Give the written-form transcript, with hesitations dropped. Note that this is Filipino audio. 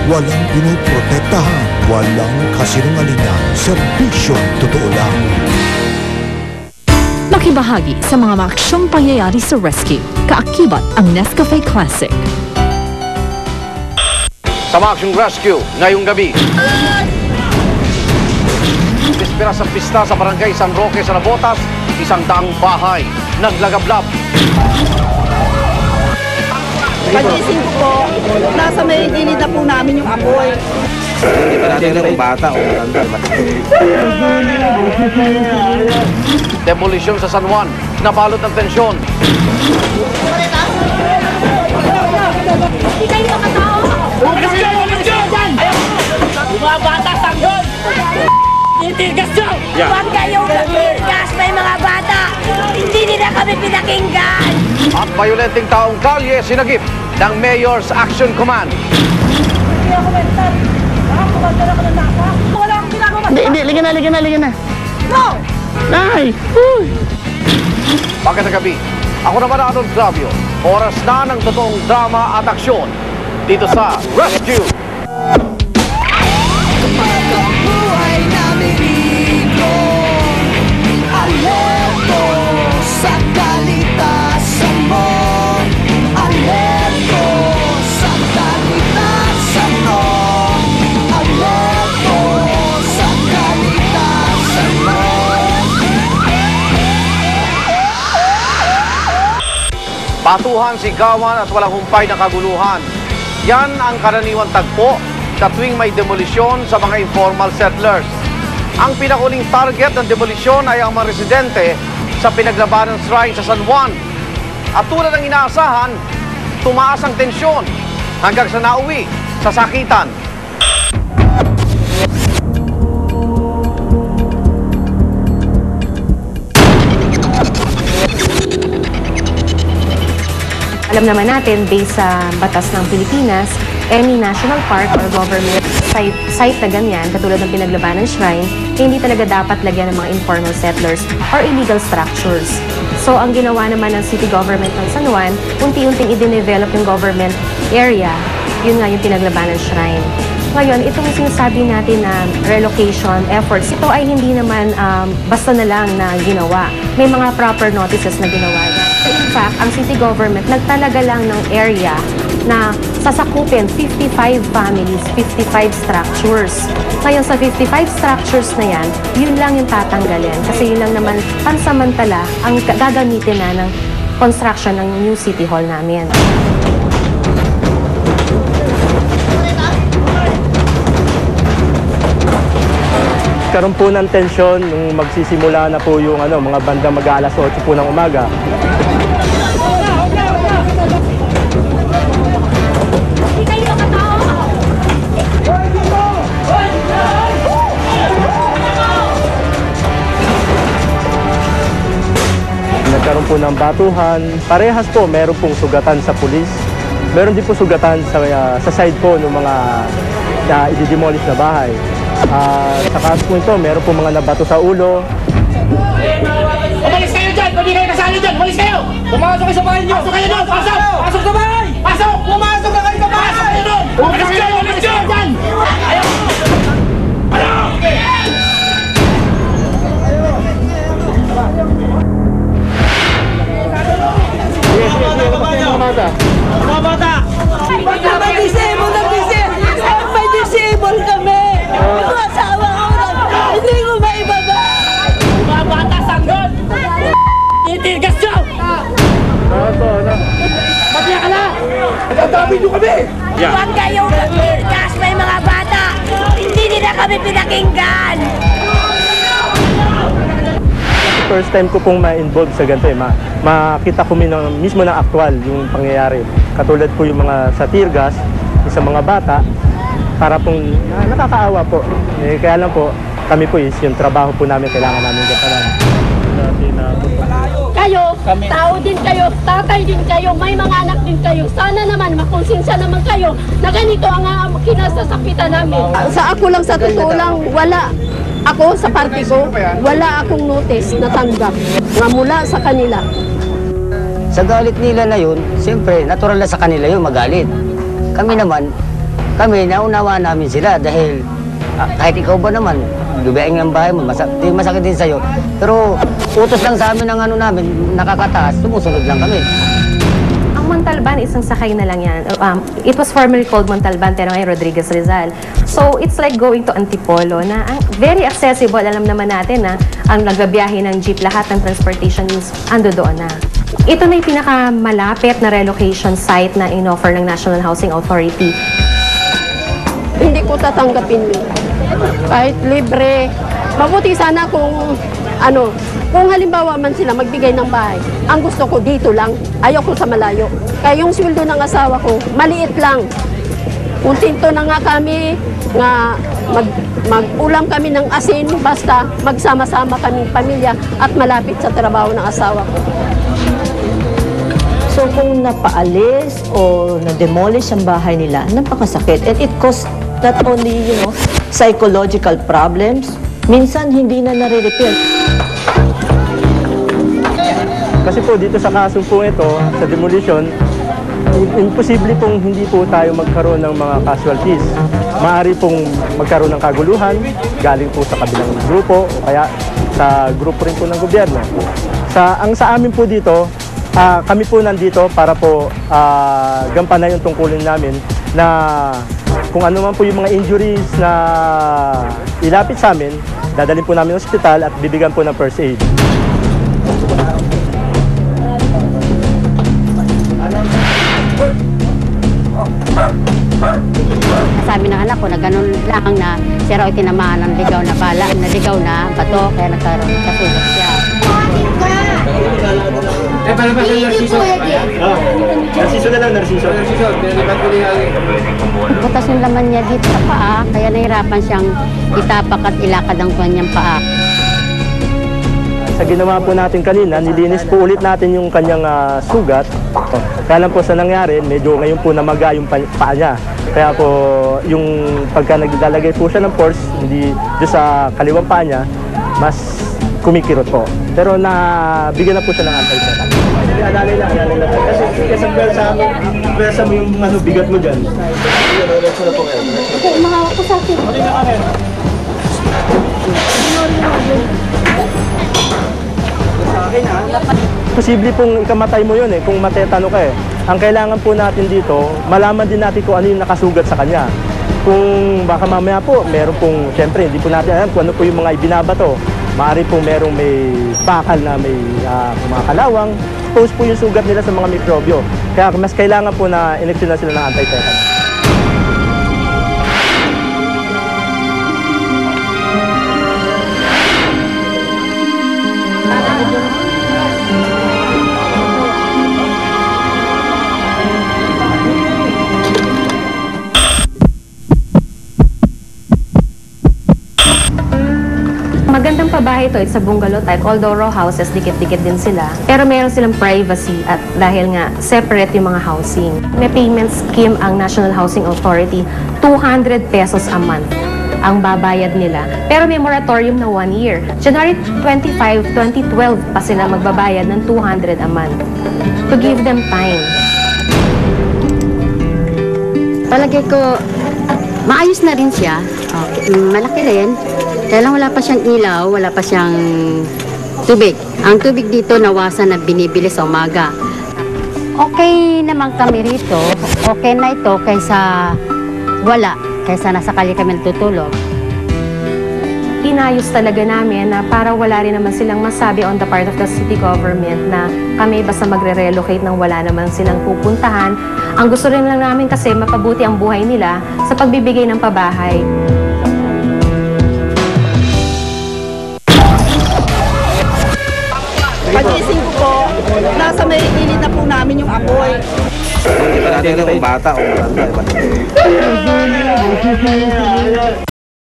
Walang pinoprotektahan, walang kasinungalingan, serbisyong totoo lang. Makibahagi sa mga maaksyong pangyayari sa rescue. Kaakibat ang Nescafe Classic. Sa maaksyong rescue, ngayong gabi. Bispera sa pista sa barangay San Roque sa Nabotas, 100 bahay naglagablab. Pagising po, nasa may gilid na po namin yung apoy. Hindi pa natin kung bata o matanda. Demolition sa San Juan, nabalot ng tensyon. Hindi kayo makatao! Mga bata, sanggol! Titigas nyo! Huwag kayong titigas, may mga bata! Hindi nila kami pinakinggan! At bayolenteng taong kalye sinagip ng Mayor's Action Command. Hindi, ligan na. No! Nay! Bakit gabi? Ako naman Arnold Gravio. Oras na ng totoong drama at aksyon dito sa Rescue. Batuhan, sigawan at walang humpay na kaguluhan. Yan ang karaniwang tagpo sa tuwing may demolisyon sa mga informal settlers. Ang pinakuling target ng demolisyon ay ang mga residente sa pinaglabanan shrine sa San Juan. At tulad ng inaasahan, tumaas ang tensyon hanggang sa nauwi sa sakitan. Alam naman natin, based sa batas ng Pilipinas, any national park or government site na ganyan, katulad ng pinaglabanan shrine, hindi talaga dapat lagyan ng mga informal settlers or illegal structures. So, ang ginawa naman ng city government ng San Juan, unti-unting i-develop yung government area, yun nga yung pinaglabanan shrine. Ngayon, itong sinasabi natin na relocation efforts, ito ay hindi naman basta na lang na ginawa. May mga proper notices na ginawa yan. In fact, ang city government nagtalaga lang ng area na sasakupin 55 families, 55 structures. Ngayon, sa 55 structures na yan, yun lang yung tatanggalin. Kasi yun lang naman pansamantala ang gagamitin na ng construction ng new city hall namin. Karoon po ng tensyon nung magsisimula na po yung mga bandang mag-aalas 8 po ng umaga. Nagkaroon po ng batuhan. Parehas po, meron pong sugatan sa pulis. Meron din po sugatan sa side po ng mga i-demolish na bahay. Sa kaso po ito, meron po mga nabato sa ulo. Umalis kayo dyan! Pwede kayo kasali dyan! Umalis kayo! Pumasok kayo sa bahay nyo! Pasok kayo doon! Pasok! Pasok sa bahay! Pasok! Pumasok na kayo sa bahay! Pasok kayo doon! Umalis kayo! Umalis kayo dyan! Ayaw! Ayaw! Mga bata! May disable kami! Yung asawa ko lang, hindi ko maibaba! Mga bata, sanggol! Titigas nyo! Matiya ka na! Nagkakabin nyo kami! Huwag kayong titigas, may mga bata! Hindi nila kami pinakinggan! First time ko pong ma-involve sa ganito makita ko mismo ng aktual yung pangyayari. Katulad po yung mga sa tear gas, sa mga bata, para pong nakakaawa po. Kaya lang po, kami po yung trabaho po namin, kailangan namin gampanan. Kayo, tao din kayo, tatay din kayo, may mga anak din kayo. Sana naman, makonsensya naman kayo na ganito ang kinasasakitan namin. Sa ako lang, sa totoo lang, wala. Ako, sa party ko, wala akong notice na tanggap nga mula sa kanila. Sa galit nila na yun, siyempre, natural na sa kanila yun magalit. Kami naman, kami, naunawa namin sila dahil kahit ikaw ba naman, lubaing ang bahay mo, masakit din sa'yo. Pero utos lang sa amin ng ano namin, nakakataas, sumusunod lang kami. Ang Montalban, isang sakay na lang yan. It was formerly called Montalban, pero ngayon Rodriguez Rizal. So, it's like going to Antipolo na very accessible. Alam naman natin na ang nagbabiyahe ng jeep, lahat ng transportation means ando doon na. Ito na yung pinakamalapit na relocation site na in-offer ng National Housing Authority. Hindi ko tatanggapin yun. Kahit libre. Mabuti sana kung kung halimbawa man sila magbigay ng bahay. Ang gusto ko dito lang, ayoko sa malayo. Kaya yung sweldo ng asawa ko, maliit lang. Kuntinto na nga kami, nga mag-ulam kami ng asin, basta magsama-sama kaming pamilya at malapit sa trabaho ng asawa ko. So kung napaalis o na-demolish ang bahay nila, napakasakit. And it caused not only, psychological problems, minsan hindi na nare-repair. Kasi po dito sa kaso po ito, sa demolition, imposible pong hindi po tayo magkaroon ng mga casualties. Maaari pong magkaroon ng kaguluhan, galing po sa kabilang grupo, o kaya sa grupo rin po ng gobyerno. Ang sa amin po dito, kami po nandito para po gampanan yung tungkulin namin na kung ano man po yung mga injuries na ilapit sa amin, dadalhin po namin sa ospital at bibigyan po ng first aid. Sabi ng anak ko na ganun lang na siya raw tinamaan ng ligaw na bala, naligaw na bato, kaya nagkaroon kasugat siya. Narciso na lang, Narciso. Butas yung laman niya dito sa paa, kaya nahirapan siyang itapak at ilakad ang kanyang paa. Sa ginawa po natin kanina, nilinis po ulit natin yung kanyang sugat. Kaya lang po sa nangyari, medyo ngayon po namaga yung paa niya. Kaya po yung pagka naglalagay po siya ng force, hindi doon sa kaliwang paa niya, mas kumikirot po. Pero bigyan na po siya ng anti-tetanus. Alalay lang. Kasi pwersa mo yung bigat mo dyan. Mahawak ko sa akin. Posible pong ikamatay mo yun kung matetano ka Ang kailangan po natin dito, malaman din natin kung ano yung nakasugat sa kanya. Kung baka mamaya po, meron pong, siyempre, hindi po natin alam kung ano po yung mga ibinabato. Maaari po merong may bakal na may mga kalawang. Expose po yung sugat nila sa mga mikrobyo. Kaya mas kailangan po na ineksyon na sila ng anti-tetanus. Magandang pabahay ito, it's a bungalow type, although row houses, dikit-dikit din sila. Pero meron silang privacy at dahil nga separate yung mga housing. May payment scheme ang National Housing Authority, 200 pesos a month ang babayad nila. Pero may moratorium na 1 year. January 25, 2012 pa sila magbabayad ng 200 a month to give them time. Palagay ko, maayos na rin siya. Malaki rin. Kaya lang wala pa siyang ilaw, wala pa siyang tubig. Ang tubig dito nawasan na binibili sa umaga. Okay naman kami rito. Okay na ito kaysa wala. Kaysa nasa kalye kami natutulog. Inayos talaga namin na para wala rin naman silang masabi on the part of the city government na kami basta magre-relocate nang wala naman silang pupuntahan. Ang gusto rin lang namin kasi mapabuti ang buhay nila sa pagbibigay ng pabahay. Pagising ko po, nasa may init na po namin yung apoy. Hindi pa natin kung bata o matanda.